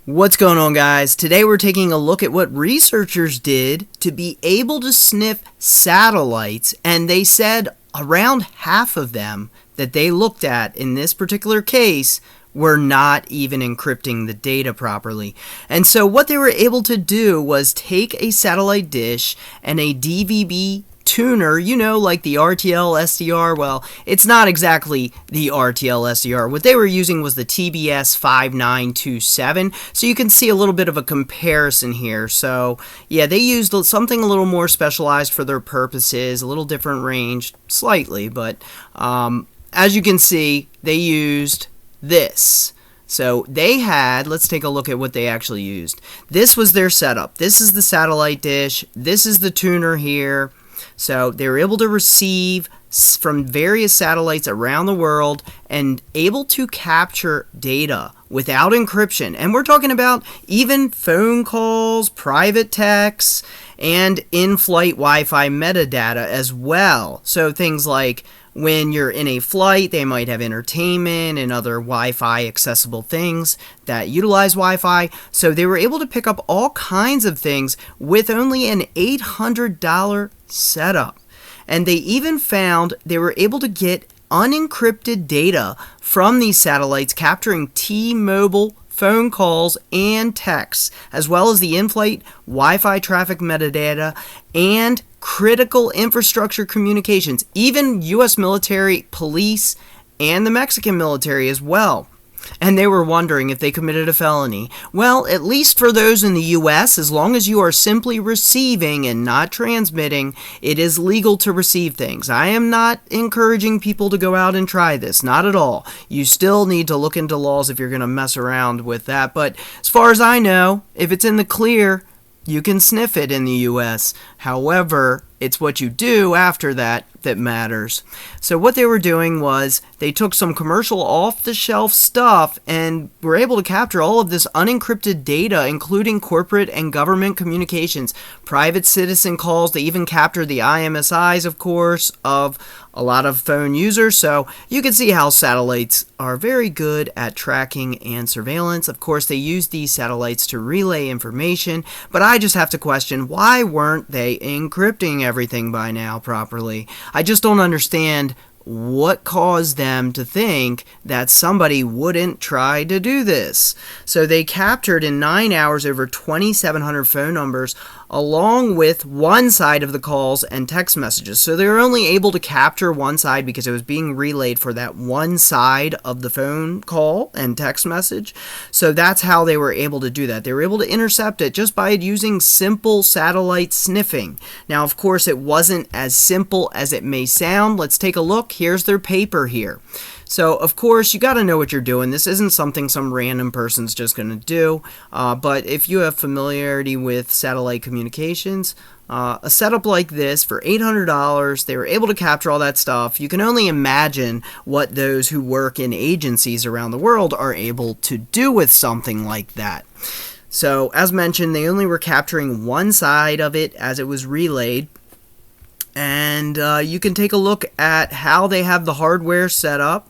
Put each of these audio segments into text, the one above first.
What's going on, guys? Today we're taking a look at what researchers did to be able to sniff satellites, and they said around half of them that they looked at in this particular case were not even encrypting the data properly. And so what they were able to do was take a satellite dish and a DVB tuner, like the RTL SDR. Well, it's not exactly the RTL SDR. What they were using was the TBS 5927. So you can see a little bit of a comparison here. So yeah, they used something a little more specialized for their purposes, a little different range, slightly, but as you can see, they used this. So they had, let's take a look at what they actually used. This was their setup. This is the satellite dish. This is the tuner here. So they were able to receive from various satellites around the world and able to capture data without encryption. And we're talking about even phone calls, private texts, and in-flight Wi-Fi metadata as well. So things like when you're in a flight, they might have entertainment and other Wi-Fi accessible things that utilize Wi-Fi. So they were able to pick up all kinds of things with only an $800 setup. And they even found they were able to get unencrypted data from these satellites, capturing T-Mobile phone calls and texts, as well as the in-flight Wi-Fi traffic metadata and critical infrastructure communications, even U.S. military, police, and the Mexican military as well. And they were wondering if they committed a felony. Well, at least for those in the U.S., as long as you are simply receiving and not transmitting, it is legal to receive things. I am not encouraging people to go out and try this, not at all. You still need to look into laws if you're going to mess around with that. But as far as I know, if it's in the clear, you can sniff it in the U.S. However, it's what you do after that that matters. So what they were doing was they took some commercial off-the-shelf stuff and were able to capture all of this unencrypted data, including corporate and government communications, private citizen calls. They even captured the IMSIs, of course, of a lot of phone users. So you can see how satellites are very good at tracking and surveillance. Of course, they use these satellites to relay information, but I just have to question, why weren't they encrypting everything by now properly? I just don't understand what caused them to think that somebody wouldn't try to do this. So they captured in 9 hours over 2,700 phone numbers, along with one side of the calls and text messages. So they were only able to capture one side because it was being relayed for that one side of the phone call and text message. So that's how they were able to do that. They were able to intercept it just by using simple satellite sniffing. Now, of course, it wasn't as simple as it may sound. Let's take a look. Here's their paper here. So, of course, you got to know what you're doing. This isn't something some random person's just going to do. But if you have familiarity with satellite communications, a setup like this for $800, they were able to capture all that stuff. You can only imagine what those who work in agencies around the world are able to do with something like that. So, as mentioned, they only were capturing one side of it as it was relayed. And you can take a look at how they have the hardware set up.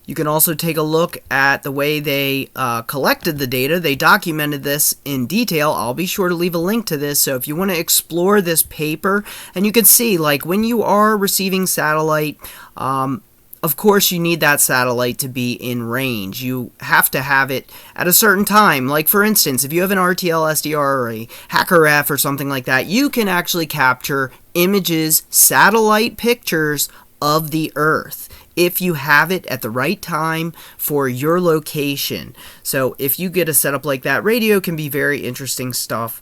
You can also take a look at the way they collected the data. They documented this in detail. I'll be sure to leave a link to this, so if you want to explore this paper, and you can see, like, when you are receiving satellite, of course, you need that satellite to be in range. You have to have it at a certain time. Like, for instance, if you have an RTL SDR or a Hacker F or something like that, you can actually capture images, satellite pictures of the Earth, if you have it at the right time for your location. So if you get a setup like that, radio can be very interesting stuff.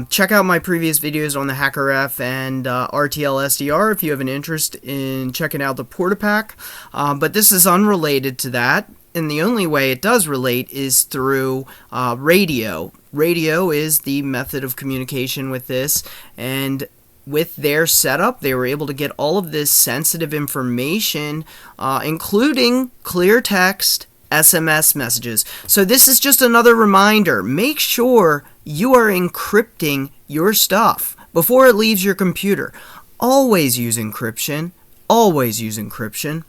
Check out my previous videos on the Hacker F and RTL SDR if you have an interest in checking out the PortaPack. But this is unrelated to that, and the only way it does relate is through radio. Radio is the method of communication with this, and with their setup, they were able to get all of this sensitive information, including clear text, SMS messages. So this is just another reminder. Make sure you are encrypting your stuff before it leaves your computer. Always use encryption. Always use encryption.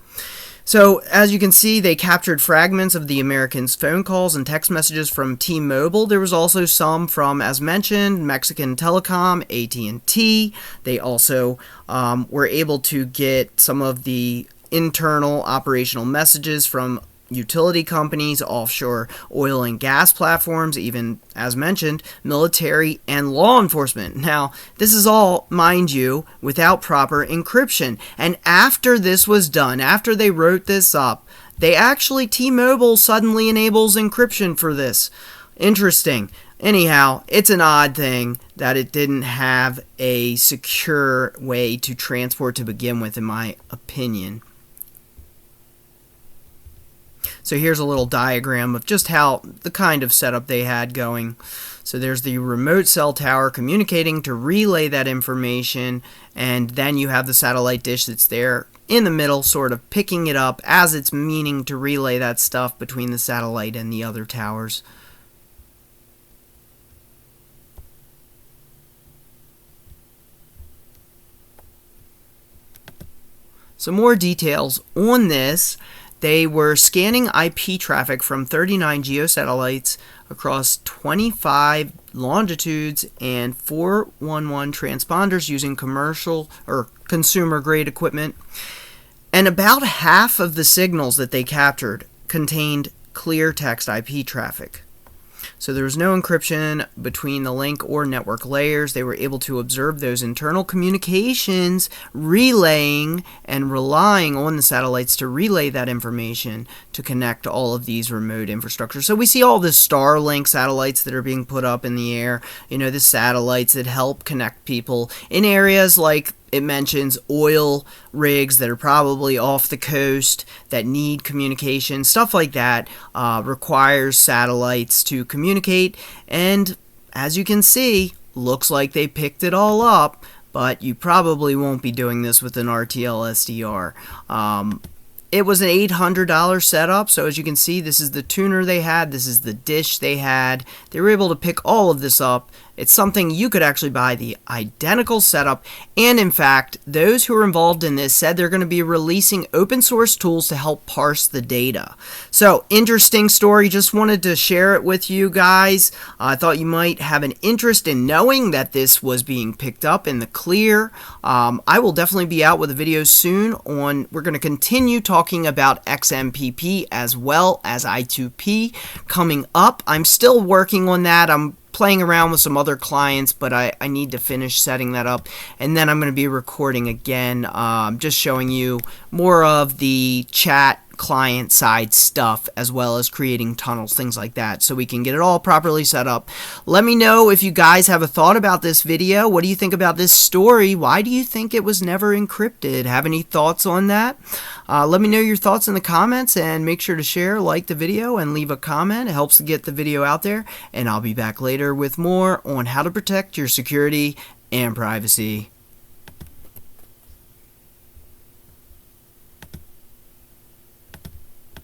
So, as you can see, they captured fragments of the Americans' phone calls and text messages from T-Mobile. There was also some from, as mentioned, Mexican Telecom, AT&T. They also were able to get some of the internal operational messages from utility companies, offshore oil and gas platforms, even, as mentioned, military and law enforcement. Now, this is all, mind you, without proper encryption. And after this was done, after they wrote this up, they actually, T-Mobile suddenly enables encryption for this. Interesting. Anyhow, it's an odd thing that it didn't have a secure way to transport to begin with, in my opinion. So here's a little diagram of just how the kind of setup they had going. So there's the remote cell tower communicating to relay that information, and then you have the satellite dish that's there in the middle, sort of picking it up as it's meaning to relay that stuff between the satellite and the other towers. Some more details on this. They were scanning IP traffic from 39 geosatellites across 25 longitudes and 411 transponders using commercial or consumer grade equipment. And about half of the signals that they captured contained clear text IP traffic. So there was no encryption between the link or network layers. They were able to observe those internal communications relaying and relying on the satellites to relay that information to connect all of these remote infrastructures. So we see all the Starlink satellites that are being put up in the air, the satellites that help connect people in areas like it mentions oil rigs that are probably off the coast that need communication. Stuff like that requires satellites to communicate. And as you can see, looks like they picked it all up, but you probably won't be doing this with an RTL SDR. It was an $800 setup, so as you can see, this is the tuner they had, this is the dish they had. They were able to pick all of this up. It's something you could actually buy the identical setup, and in fact, those who are involved in this said they're going to be releasing open source tools to help parse the data. So, interesting story, just wanted to share it with you guys. I thought you might have an interest in knowing that this was being picked up in the clear. I will definitely be out with a video soon on, we're going to continue talking about XMPP as well as I2P coming up. I'm still working on that. I'm playing around with some other clients, but I need to finish setting that up, and then I'm going to be recording again, just showing you more of the chat client side stuff as well as creating tunnels, things like that, so we can get it all properly set up. Let me know if you guys have a thought about this video. What do you think about this story? Why do you think it was never encrypted? Have any thoughts on that? Let me know your thoughts in the comments, and make sure to share, like the video, and leave a comment. It helps to get the video out there, and I'll be back later with more on how to protect your security and privacy.